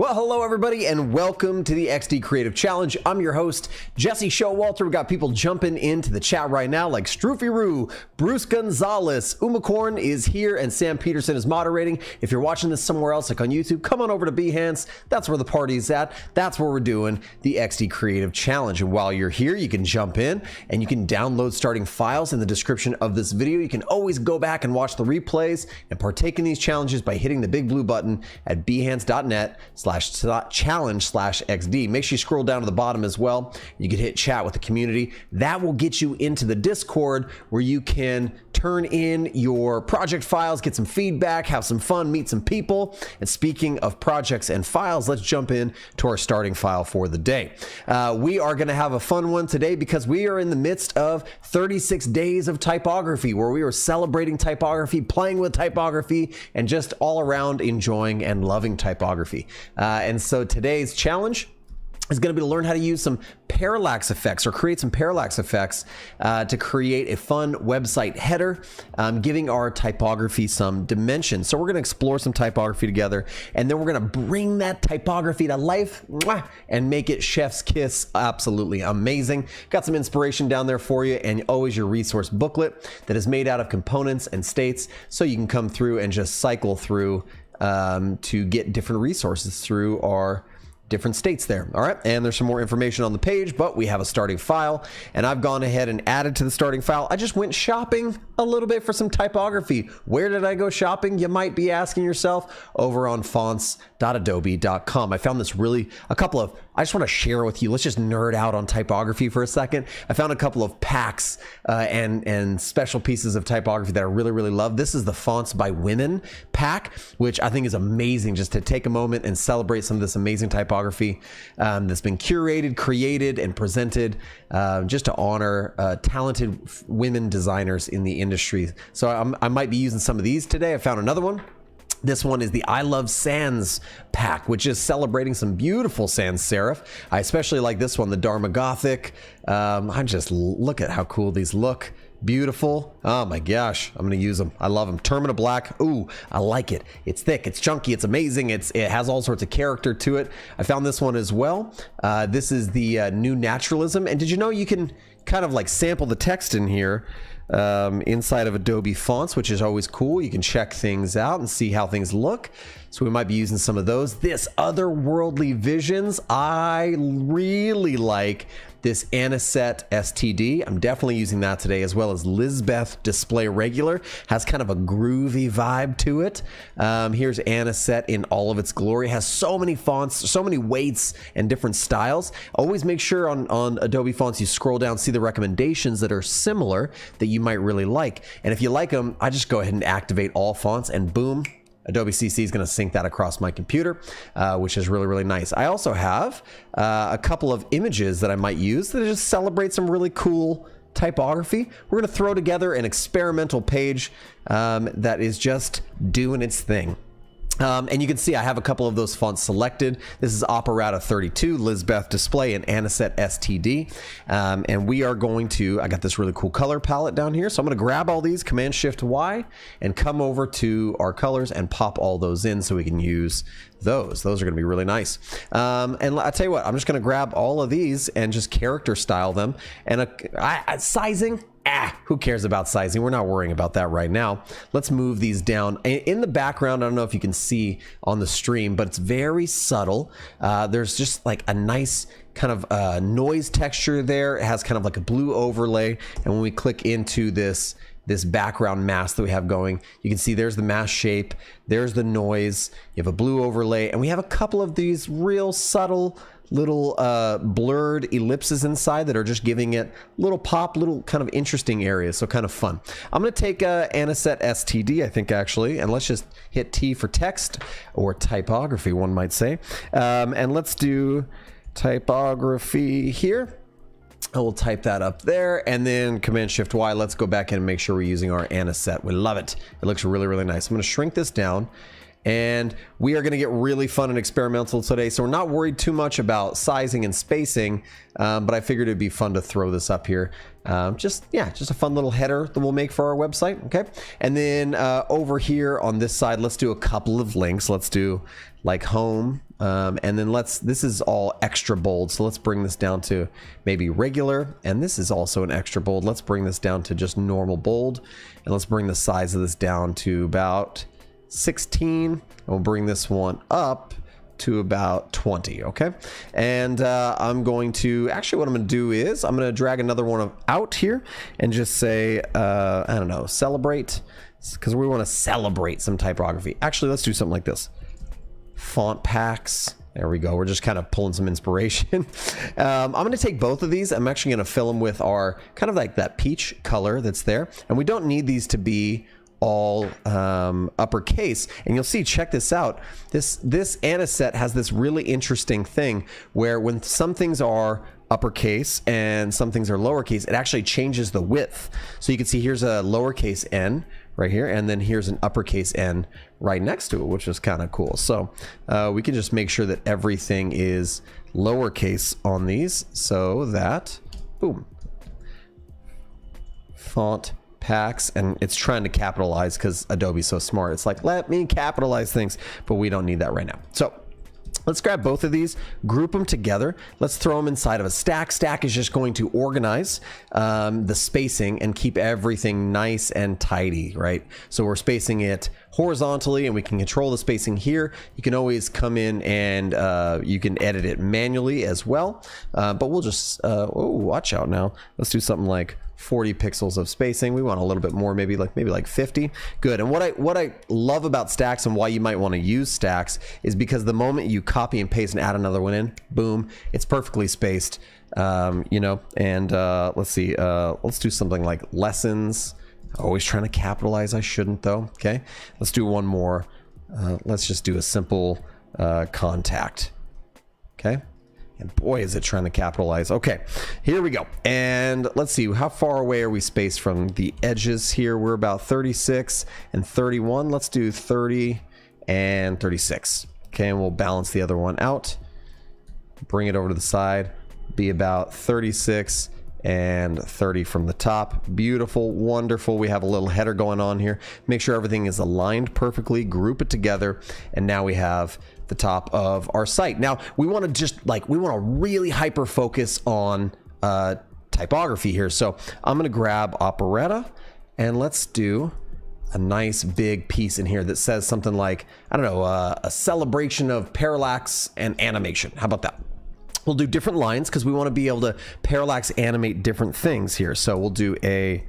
Well, hello everybody, and welcome to the XD Creative Challenge. I'm your host, Jesse Showalter. We got people jumping into the chat right now, like Stroofy Roo, Bruce Gonzalez, Umacorn is here, and Sam Peterson is moderating. If you're watching this somewhere else, like on YouTube, come on over to Behance. That's where the party's at. That's where we're doing the XD Creative Challenge. And while you're here, you can jump in and you can download starting files in the description of this video. You can always go back and watch the replays and partake in these challenges by hitting the big blue button at behance.net/challenge/XD. Make sure you scroll down to the bottom as well. You can hit chat with the community. That will get you into the Discord where you can turn in your project files, get some feedback, have some fun, meet some people. And speaking of projects and files, let's jump in to our starting file for the day. We are going to have a fun one today because we are in the midst of 36 days of typography, where we are celebrating typography, playing with typography, and just all around enjoying and loving typography. And so today's challenge is going to be to learn how to use some parallax effects, or create some parallax effects to create a fun website header, giving our typography some dimension. So we're going to explore some typography together, and then we're going to bring that typography to life and make it chef's kiss absolutely amazing. Got some inspiration down there for you, and always your resource booklet that is made out of components and states, so you can come through and just cycle through to get different resources through our different states there. All right, and there's some more information on the page, but we have a starting file, and I've gone ahead and added to the starting file. I just went shopping a little bit for some typography. Where did I go shopping, you might be asking yourself? Over on fonts.adobe.com. I found this I just want to share with you. Let's just nerd out on typography for a second. I found a couple of packs and special pieces of typography that I really love. This is the Fonts by Women pack, which I think is amazing, just to take a moment and celebrate some of this amazing typography that's been curated, created, and presented just to honor talented women designers in the industry. So I might be using some of these today. I found another one. This one is the I Love Sans pack, which is celebrating some beautiful sans serif. I especially like this one, the Dharma Gothic. Look at how cool these look. Beautiful. Oh my gosh, I'm gonna use them. I love them. Termina Black. Ooh, I like it. It's thick, it's chunky, it's amazing. It has all sorts of character to it. I found this one as well. This is the New Naturalism. And did you know you can kind of like sample the text in here inside of Adobe Fonts, which is always cool. You can check things out and see how things look. So we might be using some of those. This Otherworldly Visions, I really like this Anisette STD. I'm definitely using that today, as well as Lisbeth Display Regular. Has kind of a groovy vibe to it. Here's Anisette in all of its glory. Has so many fonts, so many weights and different styles. Always make sure on Adobe Fonts you scroll down, see the recommendations that are similar that you might really like. And if you like them, I just go ahead and activate all fonts, and boom, Adobe CC is going to sync that across my computer, which is really nice. I also have a couple of images that I might use that just celebrate some really cool typography. We're going to throw together an experimental page that is just doing its thing. And you can see I have a couple of those fonts selected. This is Operata 32, Lisbeth Display, and Anisette STD. And we are going to, I got this really cool color palette down here. So I'm going to grab all these, Command-Shift-Y, and come over to our colors and pop all those in so we can use those. Those are going to be really nice. And I tell you what, I'm just going to grab all of these and just character style them. And sizing, who cares about sizing? We're not worrying about that right now. Let's move these down. In the background, I don't know if you can see on the stream, but it's very subtle. There's just like a nice kind of noise texture there. It has kind of like a blue overlay. And when we click into this background mask that we have going, you can see there's the mask shape, there's the noise, you have a blue overlay, and we have a couple of these real subtle little blurred ellipses inside that are just giving it little pop, little kind of interesting areas, so kind of fun. I'm going to take Anisette STD, I think, actually, and let's just hit T for text, or typography, one might say. And let's do typography here. I will type that up there, and then Command-Shift-Y. Let's go back in and make sure we're using our Anisette. We love it. It looks really nice. I'm going to shrink this down, and we are going to get really fun and experimental today. So we're not worried too much about sizing and spacing, but I figured it'd be fun to throw this up here. Just a fun little header that we'll make for our website. Okay. And then over here on this side, let's do a couple of links. Let's do like home And then this is all extra bold. So let's bring this down to maybe regular. And this is also an extra bold. Let's bring this down to just normal bold. And let's bring the size of this down to about 16. We'll bring this one up to about 20. Okay. And I'm going to, actually what I'm going to do is I'm going to drag another one out here and just say, I don't know, celebrate, because we want to celebrate some typography. Actually, let's do something like this. Font packs. There we go. We're just kind of pulling some inspiration. I'm going to take both of these. I'm actually going to fill them with our kind of like that peach color that's there. And we don't need these to be all uppercase. And you'll see, check this out. This Anisette has this really interesting thing where when some things are uppercase and some things are lowercase, it actually changes the width. So you can see here's a lowercase n right here, and then here's an uppercase n right next to it, which is kind of cool. So we can just make sure that everything is lowercase on these so that, boom, font packs, and it's trying to capitalize because Adobe's so smart. It's like, let me capitalize things, but we don't need that right now. So let's grab both of these, group them together. Let's throw them inside of a stack. Stack is just going to organize the spacing and keep everything nice and tidy, right? So we're spacing it horizontally, and we can control the spacing here. You can always come in and you can edit it manually as well. But we'll just, oh, watch out now. Let's do something like 40 pixels of spacing. We want a little bit more, maybe like 50. Good. And what I love about stacks and why you might want to use stacks is because the moment you copy and paste and add another one in, boom, it's perfectly spaced. You know, and let's see, let's do something like lessons. Always trying to capitalize. I shouldn't though. Okay. Let's do one more. Let's just do a simple contact. Okay. And boy, is it trying to capitalize. Okay, here we go. And let's see, how far away are we spaced from the edges here? We're about 36 and 31. Let's do 30 and 36. Okay, and we'll balance the other one out. Bring it over to the side. Be about 36 and 30 from the top. Beautiful, wonderful. We have a little header going on here. Make sure everything is aligned perfectly. Group it together. And now we have the top of our site. Now we want to just like, we want to really hyper focus on typography here. So I'm going to grab Operetta and let's do a nice big piece in here that says something like, I don't know, a celebration of parallax and animation. How about that? We'll do different lines because we want to be able to parallax animate different things here. So we'll do a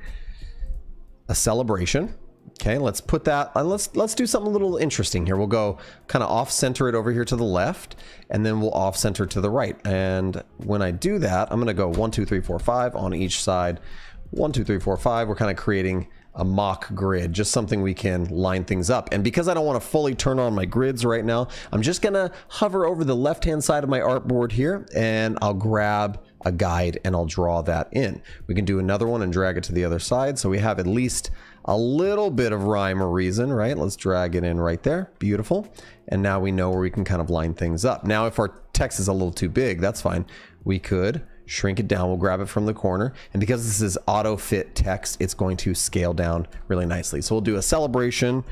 celebration. Okay, let's put that, let's do something a little interesting here. We'll go kind of off center it over here to the left, and then we'll off center to the right. And when I do that, I'm going to go 1, 2, 3, 4, 5 on each side. 1, 2, 3, 4, 5. We're kind of creating a mock grid, just something we can line things up. And because I don't want to fully turn on my grids right now, I'm just going to hover over the left-hand side of my artboard here, and I'll grab a guide and I'll draw that in. We can do another one and drag it to the other side. So we have at least a little bit of rhyme or reason, right? Let's drag it in right there. Beautiful. And now we know where we can kind of line things up. Now, if our text is a little too big, that's fine. We could shrink it down. We'll grab it from the corner. And because this is auto fit text, it's going to scale down really nicely. So we'll do a celebration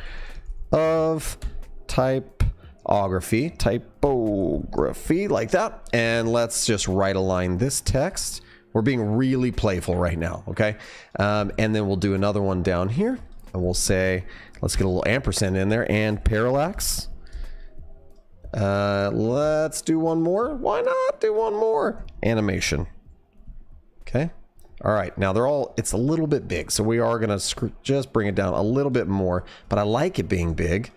of typography like that. And let's just right align this text. We're being really playful right now, okay? And then we'll do another one down here, and we'll say, let's get a little ampersand in there, and parallax. Let's do one more. Why not do one more? Animation. Okay. All right. Now they're all, it's a little bit big, so we are going to just bring it down a little bit more, but I like it being big.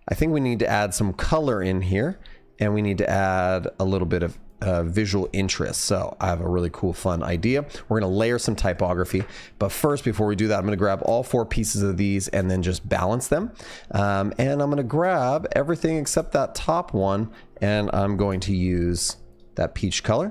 I think we need to add some color in here, and we need to add a little bit of visual interest. So I have a really cool, fun idea. We're going to layer some typography, but first, before we do that, I'm going to grab all 4 pieces of these and then just balance them. And I'm going to grab everything except that top one, and I'm going to use that peach color.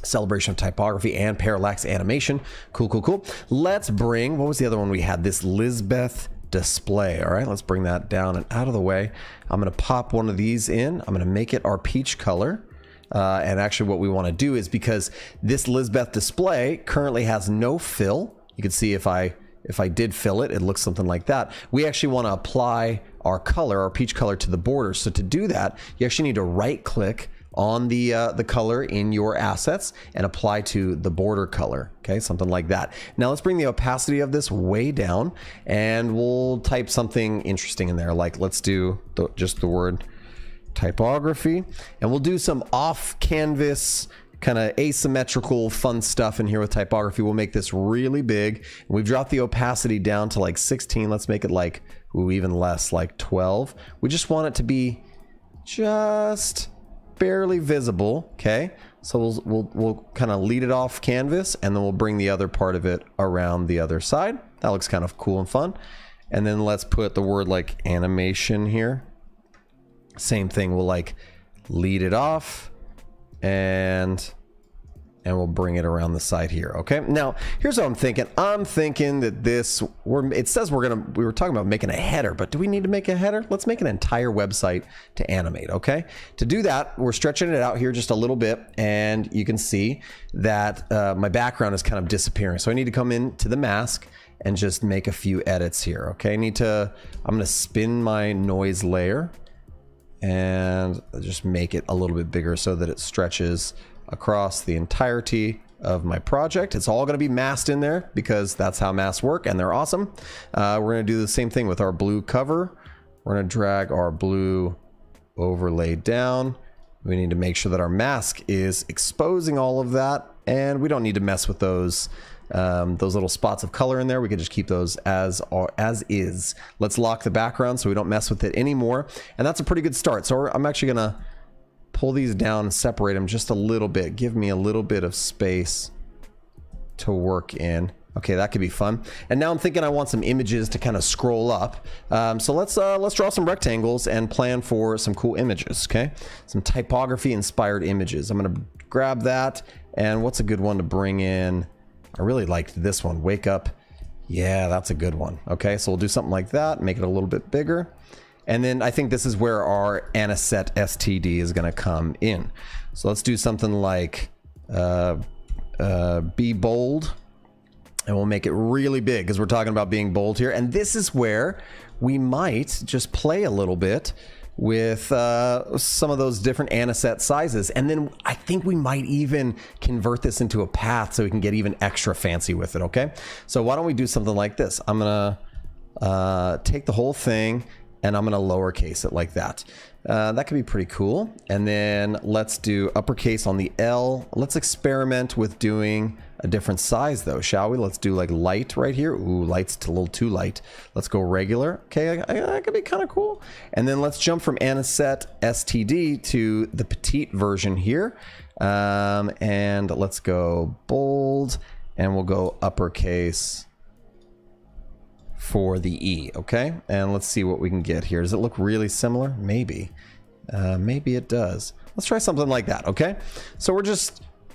Celebration of typography and parallax animation. Cool, cool, cool. Let's bring, what was the other one we had? This Lisbeth display. All right, let's bring that down and out of the way. I'm going to pop one of these in. I'm going to make it our peach color. And actually what we want to do is, because this Lisbeth display currently has no fill, you can see if I if I did fill it, it looks something like that. We actually want to apply our color, our peach color, to the border. So to do that, you actually need to right click on the color in your assets and apply to the border color. Okay, something like that. Now let's bring the opacity of this way down, and we'll type something interesting in there. Like let's do just the word typography, and we'll do some off canvas kind of asymmetrical fun stuff in here with typography. We'll make this really big. We've dropped the opacity down to like 16. Let's make it like, ooh, even less, like 12. We just want it to be just barely visible. Okay, so we'll kind of lead it off canvas, and then we'll bring the other part of it around the other side. That looks kind of cool and fun. And then let's put the word like animation here. Same thing, we'll like lead it off, and we'll bring it around the side here. Okay, now here's what I'm thinking. I'm thinking that this, it says we were talking about making a header, but do we need to make a header? Let's make an entire website to animate. Okay, to do that, we're stretching it out here just a little bit, and you can see that my background is kind of disappearing. So I need to come into the mask and just make a few edits here. Okay, I'm gonna spin my noise layer and just make it a little bit bigger so that it stretches across the entirety of my project. It's all going to be masked in there because that's how masks work, and they're awesome. We're going to do the same thing with our blue cover. We're going to drag our blue overlay down. We need to make sure that our mask is exposing all of that, and we don't need to mess with those little spots of color in there. We can just keep those as is. Let's lock the background so we don't mess with it anymore, and that's a pretty good start. So I'm actually gonna pull these down and separate them just a little bit. Give me a little bit of space to work in. Okay, that could be fun. And now I'm thinking I want some images to kind of scroll up. So let's draw some rectangles and plan for some cool images. Okay, some typography inspired images. I'm gonna grab that, and what's a good one to bring in? I really liked this one, wake up. Yeah, that's a good one. Okay, so we'll do something like that, make it a little bit bigger. And then I think this is where our Aniset STD is gonna come in. So let's do something like be bold, and we'll make it really big because we're talking about being bold here. And this is where we might just play a little bit with some of those different Aniset sizes. And then I think we might even convert this into a path so we can get even extra fancy with it, okay? So why don't we do something like this? I'm gonna take the whole thing and I'm gonna lowercase it like that. That could be pretty cool. And then let's do uppercase on the L. Let's experiment with doing a different size though, shall we? Let's do like light right here. Ooh, light's a little too light. Let's go regular. Okay, that could be kind of cool. And then let's jump from Aniset STD to the petite version here. And let's go bold, and we'll go uppercase for the E, okay? And let's see what we can get here. Does it look really similar? Maybe. Maybe it does. Let's try something like that, okay? So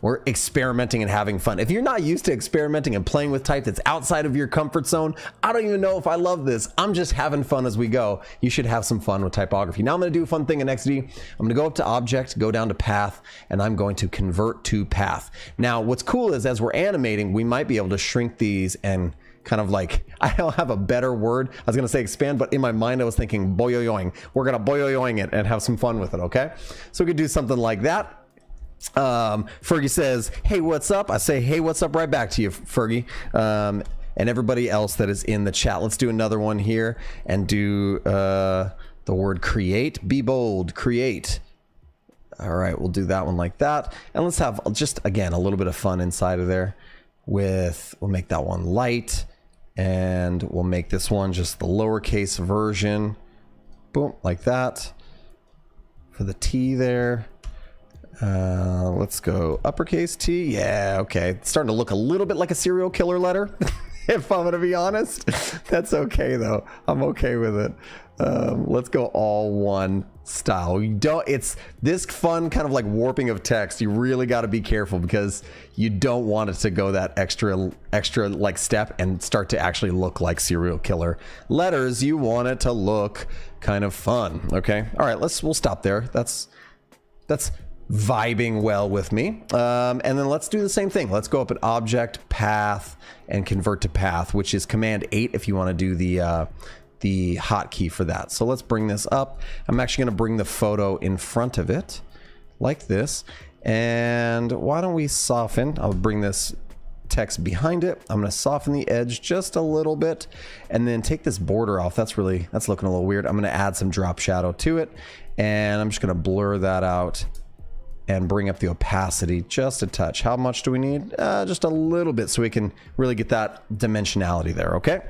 we're experimenting and having fun. If you're not used to experimenting and playing with type that's outside of your comfort zone, I don't even know if I love this. I'm just having fun as we go. You should have some fun with typography. Now I'm gonna do a fun thing in XD. I'm gonna go up to object, go down to path, and I'm going to convert to path. Now, what's cool is as we're animating, we might be able to shrink these and kind of like, I don't have a better word. I was gonna say expand, but in my mind I was thinking boyoyoing. We're gonna boyoyoing it and have some fun with it, okay? So we could do something like that. Fergie says, hey, what's up? I say, hey, what's up right back to you, Fergie. And everybody else that is in the chat. Let's do another one here and do the word create. Be bold, create. All right, we'll do that one like that. And let's have just, again, a little bit of fun inside of there with, we'll make that one light, and we'll make this one just the lowercase version. Boom, like that. For the T there. Let's go uppercase T. Yeah, okay. It's starting to look a little bit like a serial killer letter. If I'm gonna be honest. That's okay though. I'm okay with it. Let's go all one style. It's this fun kind of like warping of text. You really got to be careful because you don't want it to go that extra like step and start to actually look like serial killer letters. You want it to look kind of fun. Okay. All right. We'll stop there. That's vibing well with me. And then let's do the same thing. Let's go up at Object, Path, and Convert to Path, which is Command 8 if you want to do the hotkey for that. So let's bring this up. I'm actually going to bring the photo in front of it like this. And why don't we soften? I'll bring this text behind it. I'm going to soften the edge just a little bit and then take this border off. That's looking a little weird. I'm going to add some drop shadow to it, and I'm just going to blur that out and bring up the opacity just a touch. How much do we need? Just a little bit so we can really get that dimensionality there. Okay.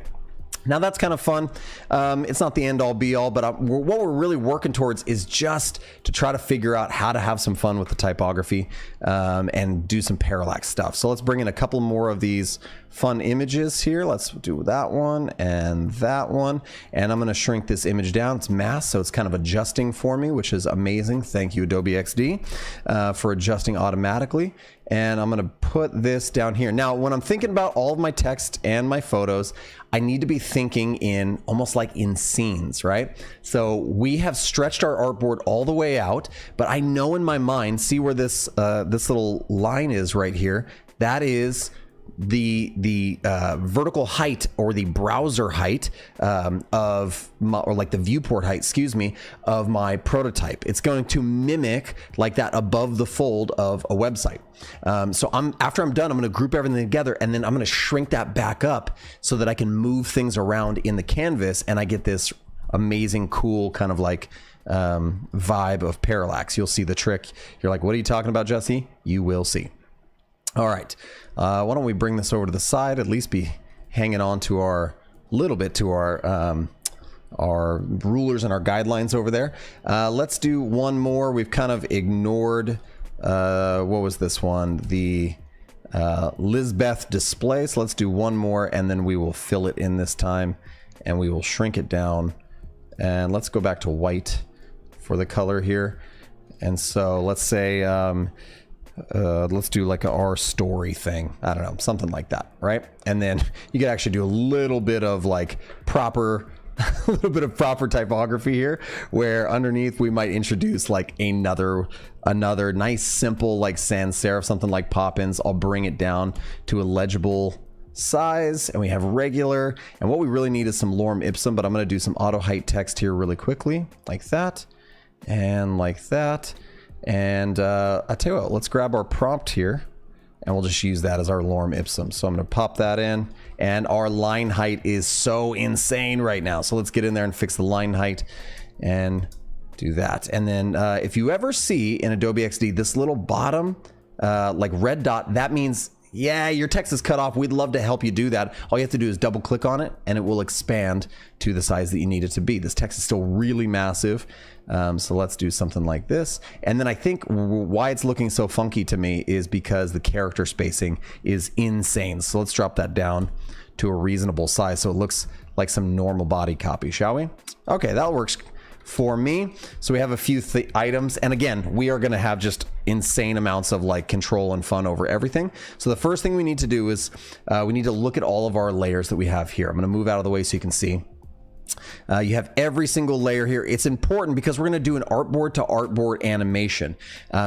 Now that's kind of fun. It's not the end all be all, but what we're really working towards is just to try to figure out how to have some fun with the typography and do some parallax stuff. So let's bring in a couple more of these fun images here. Let's do that one and that one. And I'm going to shrink this image down. It's masked, so it's kind of adjusting for me, which is amazing. Thank you, Adobe XD, for adjusting automatically. And I'm going to put this down here. Now, when I'm thinking about all of my text and my photos, I need to be thinking in almost like in scenes, right? So we have stretched our artboard all the way out, but I know in my mind, see where this this little line is right here? That is the vertical height or the browser height of my, or like the viewport height, excuse me, of my prototype. It's going to mimic like that above the fold of a website. So after I'm done, I'm going to group everything together, and then I'm going to shrink that back up so that I can move things around in the canvas, and I get this amazing, cool kind of like vibe of parallax. You'll see the trick. You're like, what are you talking about, Jesse? You will see. All right, why don't we bring this over to the side, at least be hanging on to our little bit to our rulers and our guidelines over there. Let's do one more. We've kind of ignored, what was this one? The Lisbeth display. So let's do one more, and then we will fill it in this time, and we will shrink it down. And let's go back to white for the color here. And so let's say, let's do like our story thing. I don't know, something like that, right? And then you could actually do a little bit of like proper, a little bit of proper typography here, where underneath we might introduce like another nice simple like sans serif, something like Poppins. I'll bring it down to a legible size, and we have regular. And what we really need is some lorem ipsum, but I'm going to do some auto height text here really quickly, like that, and like that. And I tell you what, let's grab our prompt here, and we'll just use that as our lorem ipsum. So I'm going to pop that in, and our line height is so insane right now. So let's get in there and fix the line height and do that. And then if you ever see in Adobe XD this little bottom like red dot, that means, yeah, your text is cut off. We'd love to help you do that. All you have to do is double click on it, and it will expand to the size that you need it to be. This text is still really massive. So let's do something like this. And then I think why it's looking so funky to me is because the character spacing is insane. So let's drop that down to a reasonable size so it looks like some normal body copy, shall we? Okay, that works for me. So we have a few items, and again, we are going to have just insane amounts of like control and fun over everything. So the first thing we need to do is we need to look at all of our layers that we have here. I'm going to move out of the way so you can see. You have every single layer here. It's important because we're going to do an artboard to artboard animation.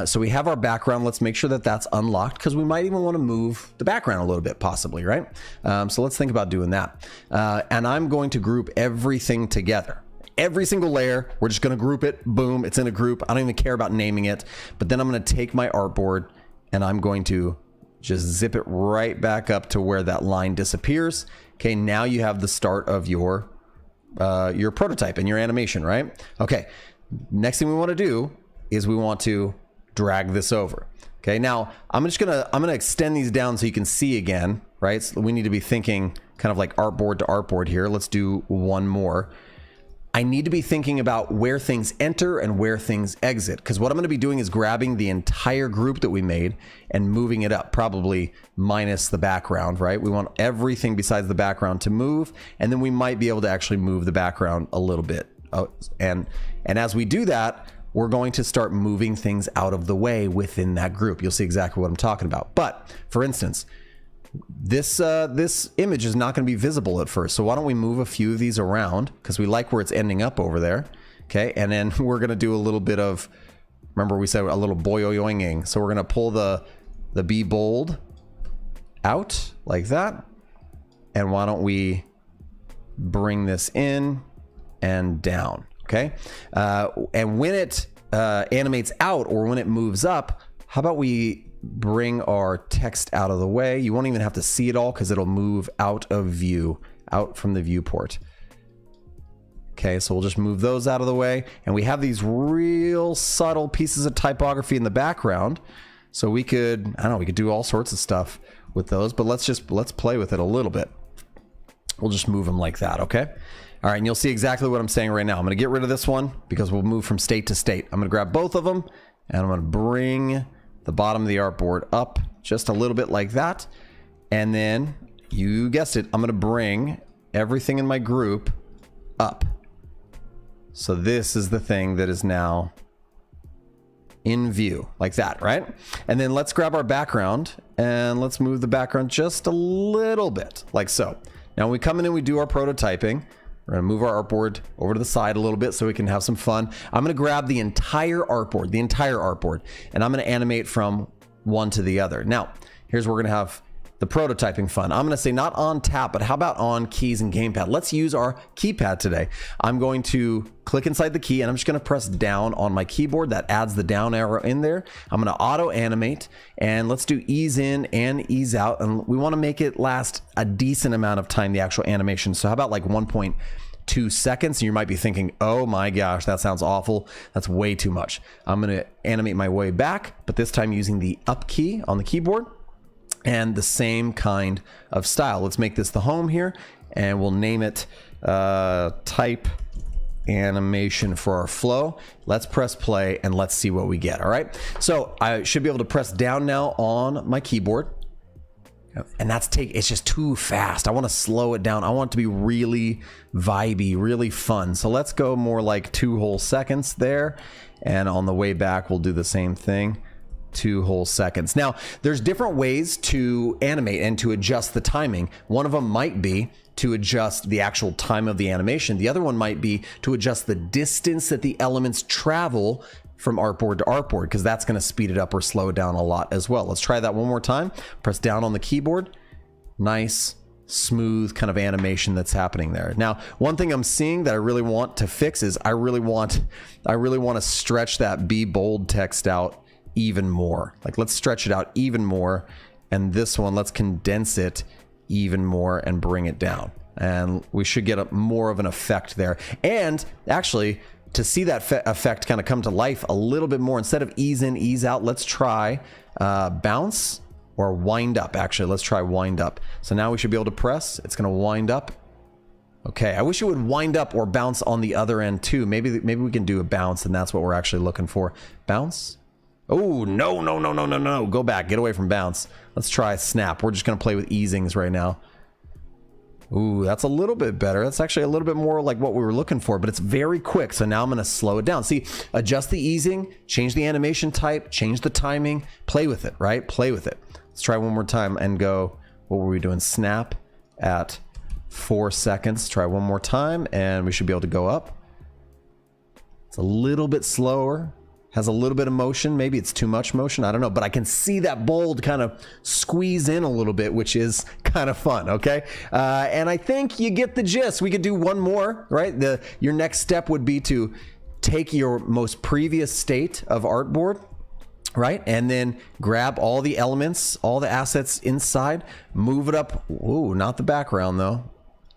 So we have our background. Let's make sure that that's unlocked, because we might even want to move the background a little bit possibly, right? So let's think about doing that. And I'm going to group everything together. Every single layer, we're just going to group it. Boom, it's in a group. I don't even care about naming it. But then I'm going to take my artboard, and I'm going to just zip it right back up to where that line disappears. Okay, now you have the start of your prototype and your animation, right? Okay, next thing we want to do is we want to drag this over. Okay, now I'm gonna extend these down so you can see again, right? So we need to be thinking kind of like artboard to artboard here. Let's do one more. I need to be thinking about where things enter and where things exit, because what I'm going to be doing is grabbing the entire group that we made and moving it up, probably minus the background, right? We want everything besides the background to move, and then we might be able to actually move the background a little bit. And as we do that, we're going to start moving things out of the way within that group. You'll see exactly what I'm talking about. But for instance, this image is not going to be visible at first. So why don't we move a few of these around, because we like where it's ending up over there. Okay, and then we're going to do a little bit of Remember we said a little boyoyoing. So we're going to pull the be bold out like that. And why don't we bring this in and down, okay? And when it animates out or when it moves up, how about we bring our text out of the way? You won't even have to see it all because it'll move out of view, out from the viewport. Okay, so we'll just move those out of the way. And we have these real subtle pieces of typography in the background. So we could, I don't know, we could do all sorts of stuff with those, but let's play with it a little bit. We'll just move them like that, okay? All right, and you'll see exactly what I'm saying right now. I'm gonna get rid of this one because we'll move from state to state. I'm gonna grab both of them and I'm gonna bring the bottom of the artboard up just a little bit like that. And then, you guessed it, I'm gonna bring everything in my group up. So this is the thing that is now in view, like that, right? And then let's grab our background and let's move the background just a little bit, like so. Now when we come in and we do our prototyping, we're gonna move our artboard over to the side a little bit so we can have some fun. I'm gonna grab the entire artboard, and I'm gonna animate from one to the other. Now, here's where we're gonna have the prototyping fun. I'm gonna say not on tap, but how about on keys and gamepad? Let's use our keypad today. I'm going to click inside the key and I'm just gonna press down on my keyboard. That adds the down arrow in there. I'm gonna auto animate and let's do ease in and ease out. And we wanna make it last a decent amount of time, the actual animation. So how about like 1.2 seconds? And you might be thinking, oh my gosh, that sounds awful. That's way too much. I'm gonna animate my way back, but this time using the up key on the keyboard. And the same kind of style. Let's make this the home here and we'll name it type animation for our flow. Let's press play and let's see what we get. All right, so I should be able to press down now on my keyboard, and it's just too fast. I want to slow it down. I want it to be really vibey, really fun. So let's go more like 2 whole seconds there, and on the way back we'll do the same thing. 2 whole seconds. Now, there's different ways to animate and to adjust the timing. One of them might be to adjust the actual time of the animation. The other one might be to adjust the distance that the elements travel from artboard to artboard, because that's going to speed it up or slow it down a lot as well. Let's try that one more time. Press down on the keyboard. Nice, smooth kind of animation that's happening there. Now, one thing I'm seeing that I really want to fix is I really want to stretch that be bold text out even more. Like, let's stretch it out even more, and this one, let's condense it even more and bring it down, and we should get more of an effect there. And actually, to see that effect kind of come to life a little bit more, instead of ease in, ease out, let's try bounce or wind up. Actually, let's try wind up. So now we should be able to press, it's going to wind up. Okay, I wish it would wind up or bounce on the other end too. Maybe we can do a bounce, and that's what we're actually looking for. Bounce. Oh, no. Go back. Get away from bounce. Let's try snap. We're just going to play with easings right now. Ooh, that's a little bit better. That's actually a little bit more like what we were looking for, but it's very quick. So now I'm going to slow it down. See, adjust the easing, change the animation type, change the timing, play with it, right? Play with it. Let's try one more time and go, what were we doing? Snap at 4 seconds. Try one more time and we should be able to go up. It's a little bit slower. Has a little bit of motion. Maybe it's too much motion. I don't know, but I can see that bold kind of squeeze in a little bit, which is kind of fun. Okay. And I think you get the gist. We could do one more, right? Your next step would be to take your most previous state of artboard, right? And then grab all the elements, all the assets inside, move it up. Ooh, not the background though.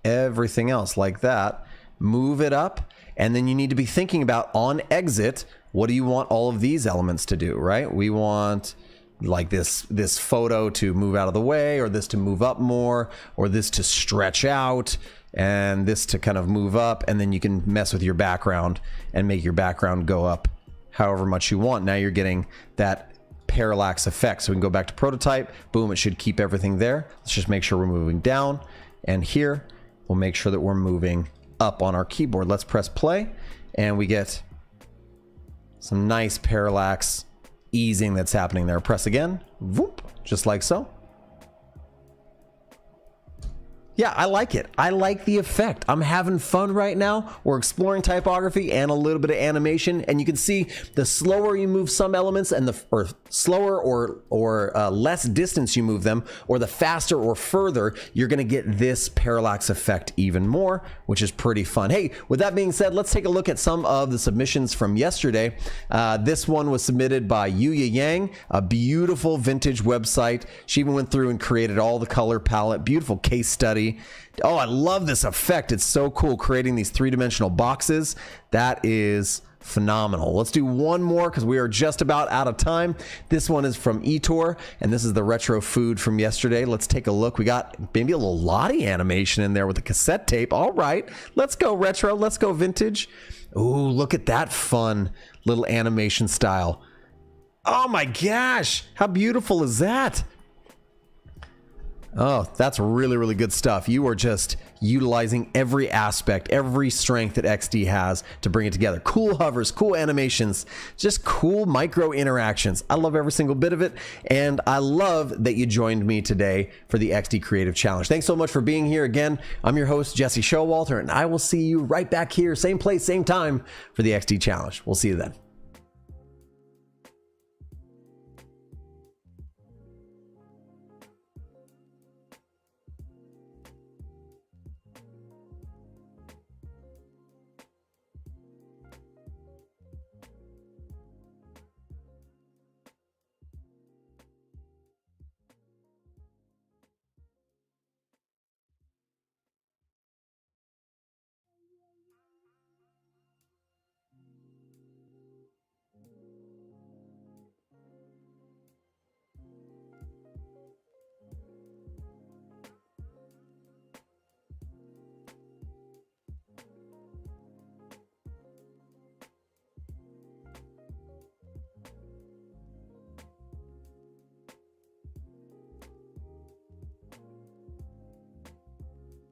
Everything else like that. Move it up. And then you need to be thinking about on exit, what do you want all of these elements to do, right? We want like this photo to move out of the way, or this to move up more, or this to stretch out, and this to kind of move up, and then you can mess with your background and make your background go up however much you want. Now you're getting that parallax effect. So we can go back to prototype. Boom, it should keep everything there. Let's just make sure we're moving down, and here we'll make sure that we're moving up on our keyboard. Let's press play, and we get some nice parallax easing that's happening there. Press again, whoop, just like so. Yeah, I like it. I like the effect. I'm having fun right now. We're exploring typography and a little bit of animation, and you can see the slower you move some elements and slower or less distance you move them, or the faster or further, you're gonna get this parallax effect even more, which is pretty fun. Hey, with that being said, let's take a look at some of the submissions from yesterday. This one was submitted by Yuya Yang, a beautiful vintage website. She even went through and created all the color palette, beautiful case study. Oh, I love this effect. It's so cool creating these three-dimensional boxes. That is phenomenal. Let's do one more because we are just about out of time. This one is from Etor, and this is the retro food from yesterday. Let's take a look. We got maybe a little Lottie animation in there with the cassette tape. All right, let's go retro. Let's go vintage. Ooh, look at that fun little animation style. Oh my gosh, how beautiful is that? Oh, that's really, really good stuff. You are just utilizing every aspect, every strength that XD has to bring it together. Cool hovers, cool animations, just cool micro interactions. I love every single bit of it, and I love that you joined me today for the XD Creative Challenge. Thanks so much for being here again. I'm your host, Jesse Showalter, and I will see you right back here, same place, same time for the XD Challenge. We'll see you then.